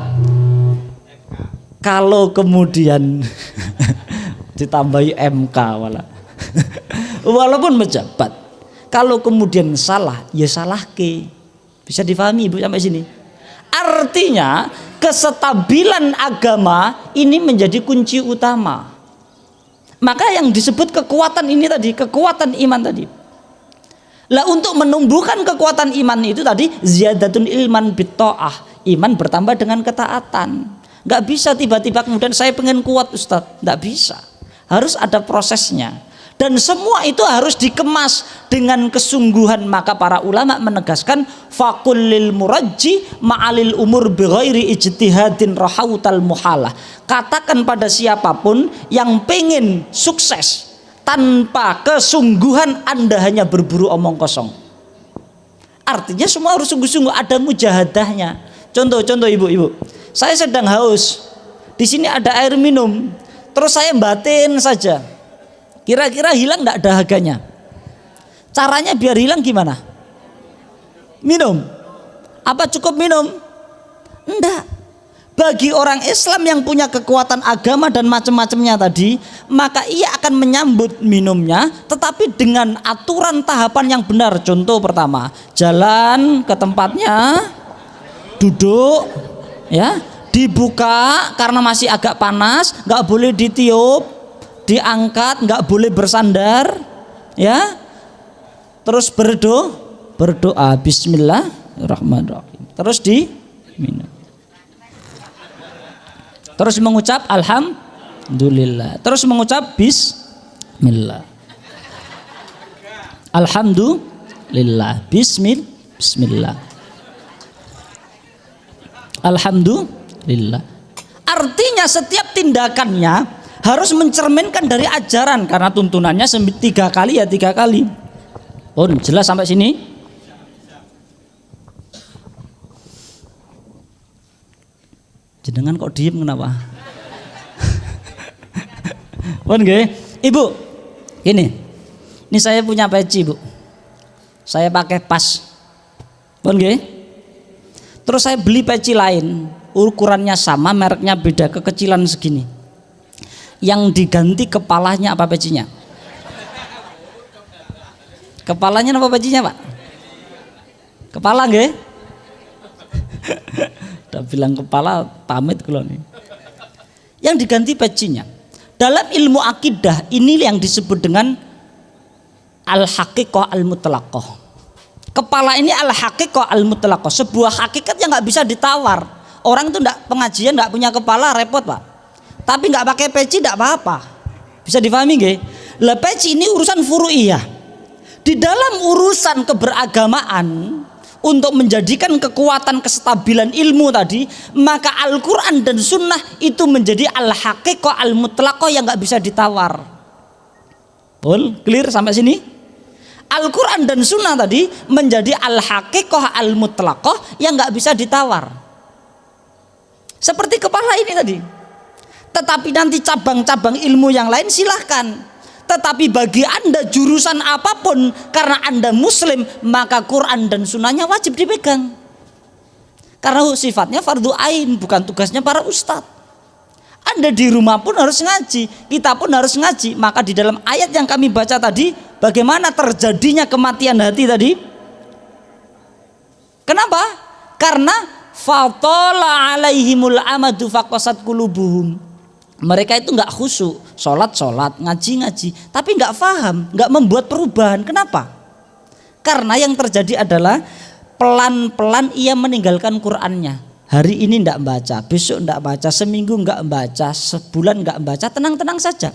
kalau kemudian ditambahi MK malah. Walaupun pejabat, kalau kemudian salah, ya salah ke. Bisa difahami Ibu sampai sini? Artinya kesetabilan agama ini menjadi kunci utama. Maka yang disebut kekuatan ini tadi, kekuatan iman tadi. Lah untuk menumbuhkan kekuatan iman itu tadi ziyadatun ilman bitta'ah, iman bertambah dengan ketaatan. Nggak bisa tiba-tiba kemudian saya pengen kuat Ustadz, nggak bisa. Harus ada prosesnya. Dan semua itu harus dikemas dengan kesungguhan. Maka para ulama menegaskan faqul lil murajji ma'alil umur bighairi ijtihadin rahautal muhalah. Katakan pada siapapun yang pengen sukses tanpa kesungguhan, Anda hanya berburu omong kosong. Artinya semua harus sungguh-sungguh, ada mujahadahnya. Contoh ibu-ibu, saya sedang haus, di sini ada air minum, terus saya batin saja, kira-kira hilang enggak dahaganya? Caranya biar hilang gimana? Minum. Apa cukup minum? Enggak. Bagi orang Islam yang punya kekuatan agama dan macam-macamnya tadi, maka ia akan menyambut minumnya tetapi dengan aturan tahapan yang benar. Contoh pertama, jalan ke tempatnya, duduk ya, dibuka karena masih agak panas, nggak boleh ditiup, diangkat, nggak boleh bersandar ya. Terus berdoa bismillahirrahmanirrahim. Terus diminum. Terus mengucap alhamdulillah. Terus mengucap bismillah. Alhamdulillah. Bismillah. Alhamdulillah. Artinya setiap tindakannya harus mencerminkan dari ajaran, karena tuntunannya 3 kali ya 3 kali. Oh, jelas sampai sini? Jenengan kok diem kenapa? Pun nggih. Ibu, ini saya punya peci, Bu. Saya pakai pas. Pun nggih. Terus saya beli peci lain, ukurannya sama, mereknya beda, kekecilan segini. Yang diganti kepalanya apa pecinya? Kepalanya apa pecinya, Pak? Kepala nggih? Udah bilang kepala, pamit kula nih. Yang diganti pecinya. Dalam ilmu akidah ini yang disebut dengan al-haqiqah al-mutlaqah. Kepala ini al-haqiqah al-mutlaqah, sebuah hakikat yang nggak bisa ditawar. Orang itu pengajian nggak punya kepala repot, Pak. Tapi nggak pakai peci nggak apa-apa. Bisa difahami nggih? Lah peci ini urusan furu'iyah. Di dalam urusan keberagamaan, untuk menjadikan kekuatan kestabilan ilmu tadi, maka Al-Quran dan Sunnah itu menjadi al-haqiqah al-mutlaqah yang gak bisa ditawar. Clear sampai sini? Al-Quran dan Sunnah tadi menjadi al-haqiqah al-mutlaqah yang gak bisa ditawar. Seperti kepala ini tadi. Tetapi nanti cabang-cabang ilmu yang lain silahkan. Tetapi bagi Anda jurusan apapun, karena Anda muslim, maka Quran dan sunnahnya wajib dipegang. Karena sifatnya fardu ain, bukan tugasnya para ustadz. Anda di rumah pun harus ngaji, kita pun harus ngaji. Maka di dalam ayat yang kami baca tadi, bagaimana terjadinya kematian hati tadi? Kenapa? Karena fatala alaihimul amadu faqasat qulubuhum. Mereka itu nggak khusyuk, sholat, ngaji, tapi nggak paham, nggak membuat perubahan. Kenapa? Karena yang terjadi adalah pelan-pelan ia meninggalkan Qur'annya. Hari ini nggak baca, besok nggak baca, seminggu nggak baca, sebulan nggak baca, tenang-tenang saja.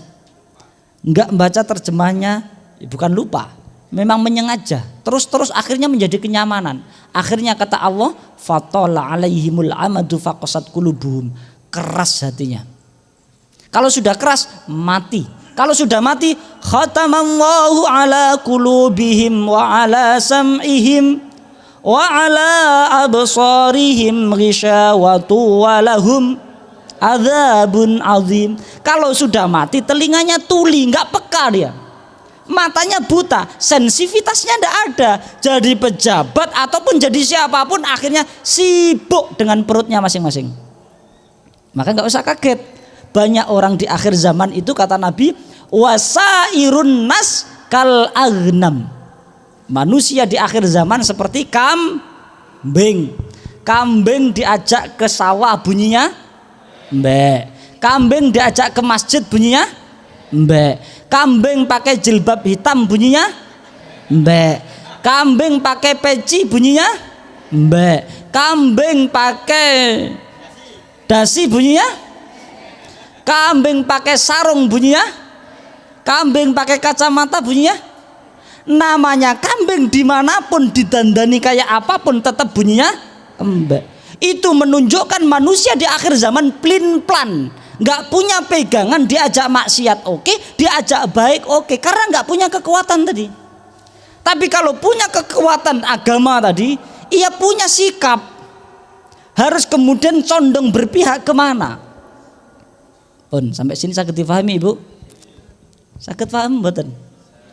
Nggak baca terjemahnya, bukan lupa, memang menyengaja. Terus akhirnya menjadi kenyamanan. Akhirnya kata Allah, fatala alaihimul amadu faqasat qulubuhum. Keras hatinya. Kalau sudah keras, mati. Kalau sudah mati, khatamallahu ala qulubihim wa ala sam'ihim wa ala absarihim ghishawatu wa lahum adzabun azim. Kalau sudah mati, telinganya tuli, nggak peka dia. Matanya buta, sensitivitasnya nggak ada. Jadi pejabat ataupun jadi siapapun, akhirnya sibuk dengan perutnya masing-masing. Maka nggak usah kaget. Banyak orang di akhir zaman itu, kata Nabi, wasairun nas kal aghnam. Manusia di akhir zaman seperti kambing. Kambing diajak ke sawah bunyinya mbek. Kambing diajak ke masjid bunyinya mbek. Kambing pakai jilbab hitam bunyinya mbek. Kambing pakai peci bunyinya mbek. Kambing pakai dasi bunyinya. Kambing pakai sarung bunyinya. Kambing pakai kacamata bunyinya. Namanya kambing, dimanapun didandani kayak apapun tetap bunyinya embek. Itu menunjukkan manusia di akhir zaman plin-plan, nggak punya pegangan. Diajak maksiat oke, diajak baik oke, karena nggak punya kekuatan tadi. Tapi kalau punya kekuatan agama tadi, ia punya sikap, harus kemudian condong berpihak kemana. Sampai sini sakit difahami, Ibu? Sakit paham mboten?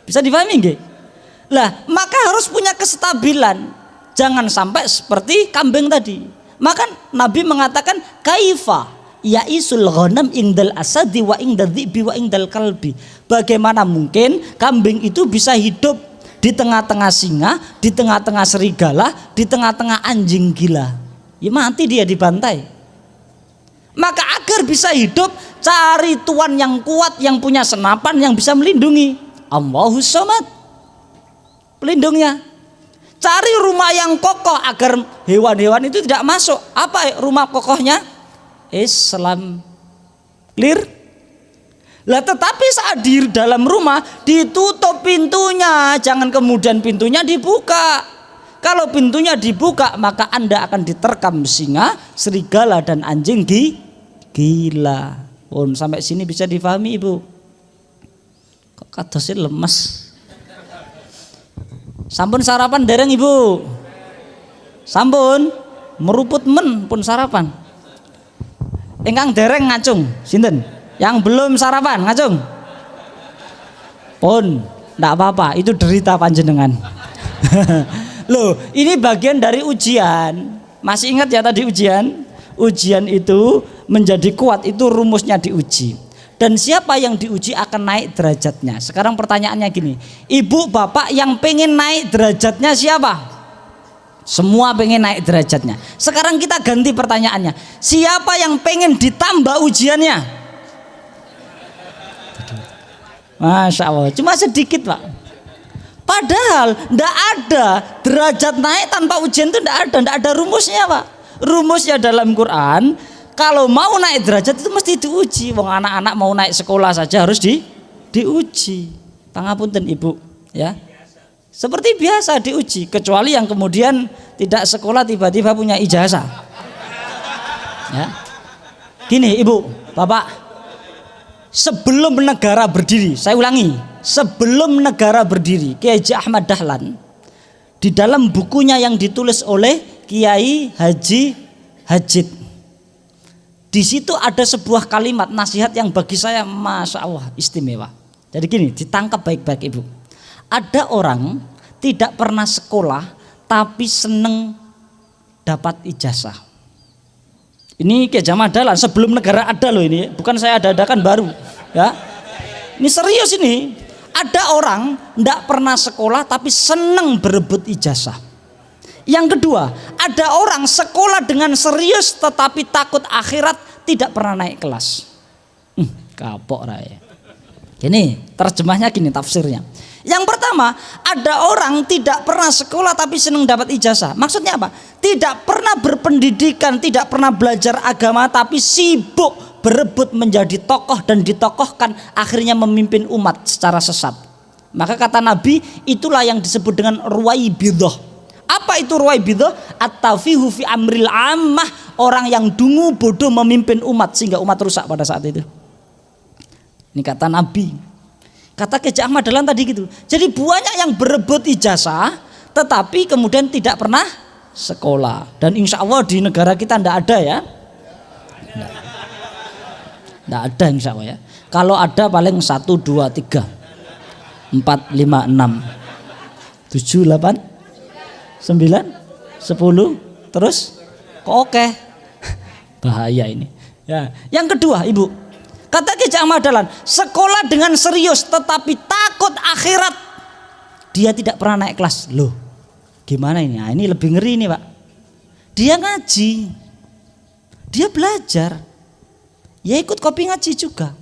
Bisa difahami nggih? Lah, maka harus punya kestabilan. Jangan sampai seperti kambing tadi. Maka Nabi mengatakan kaifa yaisul ghanam indal asadi wa indal dhibi wa indal kalbi. Bagaimana mungkin kambing itu bisa hidup di tengah-tengah singa, di tengah-tengah serigala, di tengah-tengah anjing gila? Ya mati dia dibantai. Maka agar bisa hidup, cari tuan yang kuat, yang punya senapan, yang bisa melindungi. Allahus Samad, pelindungnya. Cari rumah yang kokoh agar hewan-hewan itu tidak masuk. Apa rumah kokohnya? Islam. Clear? Lah tetapi saat di dalam rumah ditutup pintunya, jangan kemudian pintunya dibuka. Kalau pintunya dibuka maka Anda akan diterkam singa, serigala dan anjing gila. Sampai sini bisa difahami Ibu? Kok kadosnya lemes? Sampun sarapan dereng Ibu? Sampun meruput men pun sarapan. Ingkang dereng ngacung sinten? Yang belum sarapan ngacung? Pun enggak apa-apa, itu derita panjenengan. Loh, ini bagian dari ujian. Masih ingat ya tadi ujian? Ujian itu menjadi kuat, itu rumusnya diuji. Dan siapa yang diuji akan naik derajatnya. Sekarang pertanyaannya gini, ibu bapak yang pengen naik derajatnya siapa? Semua pengen naik derajatnya. Sekarang kita ganti pertanyaannya, siapa yang pengen ditambah ujiannya? Masya Allah, cuma sedikit Pak. Padahal tidak ada derajat naik tanpa ujian, itu tidak ada rumusnya Pak. Rumusnya dalam Quran, kalau mau naik derajat itu mesti diuji. Wong anak-anak mau naik sekolah saja harus diuji. Pangapunten Ibu, ya. Seperti biasa diuji, kecuali yang kemudian tidak sekolah tiba-tiba punya ijazah. Ya. Gini Ibu, Bapak, sebelum negara berdiri, saya ulangi, sebelum negara berdiri, Kiai Haji Ahmad Dahlan di dalam bukunya yang ditulis oleh Kiai Haji Hajid, di situ ada sebuah kalimat nasihat yang bagi saya Masya Allah istimewa. Jadi gini, ditangkap baik-baik Ibu. Ada orang tidak pernah sekolah tapi seneng dapat ijazah. Ini Kiai Haji Ahmad Dahlan sebelum negara ada loh, ini bukan saya ada-adakan baru ya. Ini serius ini. Ada orang tidak pernah sekolah tapi seneng berebut ijazah. Yang kedua, ada orang sekolah dengan serius tetapi takut akhirat, tidak pernah naik kelas. Kapok raya. Gini terjemahnya, gini tafsirnya. Yang pertama, ada orang tidak pernah sekolah tapi senang dapat ijazah. Maksudnya apa? Tidak pernah berpendidikan, tidak pernah belajar agama tapi sibuk berebut menjadi tokoh dan ditokohkan, akhirnya memimpin umat secara sesat. Maka kata Nabi, itulah yang disebut dengan ruwaibidah. Apa itu ruwaibidah? At-tafihu fi amril ammah, orang yang dungu bodoh memimpin umat sehingga umat rusak pada saat itu. Ini kata Nabi. Kata Kiai Ahmad Dahlan tadi gitu. Jadi banyak yang berebut ijazah tetapi kemudian tidak pernah sekolah. Dan insya Allah di negara kita tidak ada ya. Tidak ada insya Allah ya. Kalau ada paling 1, 2, 3, 4, 5, 6, 7, 8, 9, 10, terus kok oke. Bahaya ini ya. Yang kedua Ibu, kata Kiai Ahmad Dahlan, sekolah dengan serius tetapi takut akhirat, dia tidak pernah naik kelas. Loh gimana ini? Nah, ini lebih ngeri nih Pak. Dia ngaji, dia belajar, ya ikut kopi ngaji juga.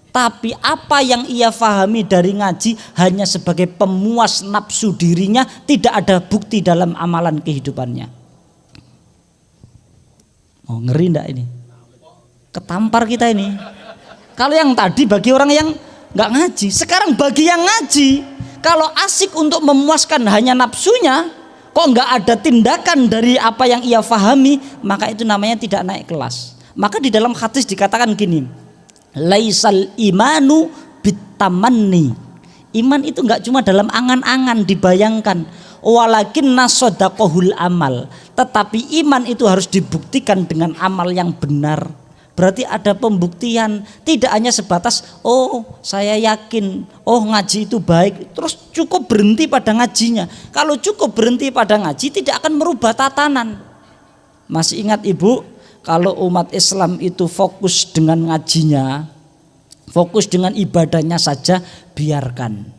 Tapi apa yang ia fahami dari ngaji hanya sebagai pemuas nafsu dirinya, tidak ada bukti dalam amalan kehidupannya. Oh ngeri enggak ini? Ketampar kita ini. Kalau yang tadi bagi orang yang nggak ngaji, sekarang bagi yang ngaji, kalau asik untuk memuaskan hanya nafsunya, kok nggak ada tindakan dari apa yang ia fahami, maka itu namanya tidak naik kelas. Maka di dalam hadis dikatakan gini, laisal imanu bitamanni. Iman itu nggak cuma dalam angan-angan dibayangkan, walakin nasodaqohul amal. Tetapi iman itu harus dibuktikan dengan amal yang benar. Berarti ada pembuktian, tidak hanya sebatas oh saya yakin, oh ngaji itu baik, terus cukup berhenti pada ngajinya. Kalau cukup berhenti pada ngaji tidak akan merubah tatanan. Masih ingat Ibu, kalau umat Islam itu fokus dengan ngajinya, fokus dengan ibadahnya saja, biarkan.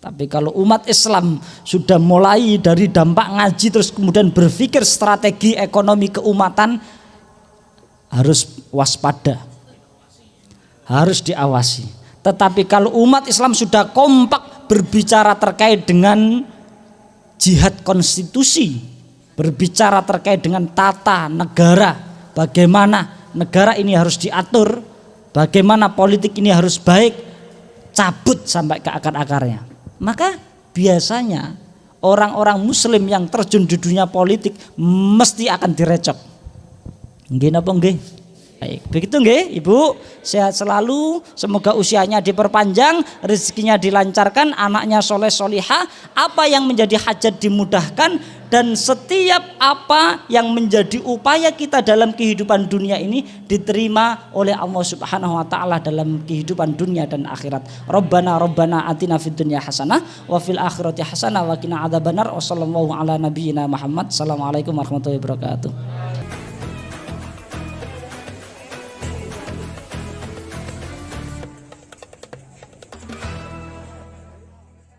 Tapi kalau umat Islam sudah mulai dari dampak ngaji terus kemudian berpikir strategi ekonomi keumatan, harus waspada, harus diawasi. Tetapi kalau umat Islam sudah kompak berbicara terkait dengan jihad konstitusi, berbicara terkait dengan tata negara, bagaimana negara ini harus diatur, bagaimana politik ini harus baik, cabut sampai ke akar-akarnya. Maka biasanya orang-orang muslim yang terjun di dunia politik mesti akan direcok. Nggih napa nggih? Baik, begitu nggih Ibu, sehat selalu, semoga usianya diperpanjang, rezekinya dilancarkan, anaknya soleh solihah, apa yang menjadi hajat dimudahkan, dan setiap apa yang menjadi upaya kita dalam kehidupan dunia ini diterima oleh Allah Subhanahu wa taala dalam kehidupan dunia dan akhirat. Rabbana atina fid dunya hasanah wa fil akhirati hasanah wa qina adzabannar. Wassallallahu ala nabiyyina Muhammad. Assalamualaikum warahmatullahi wabarakatuh.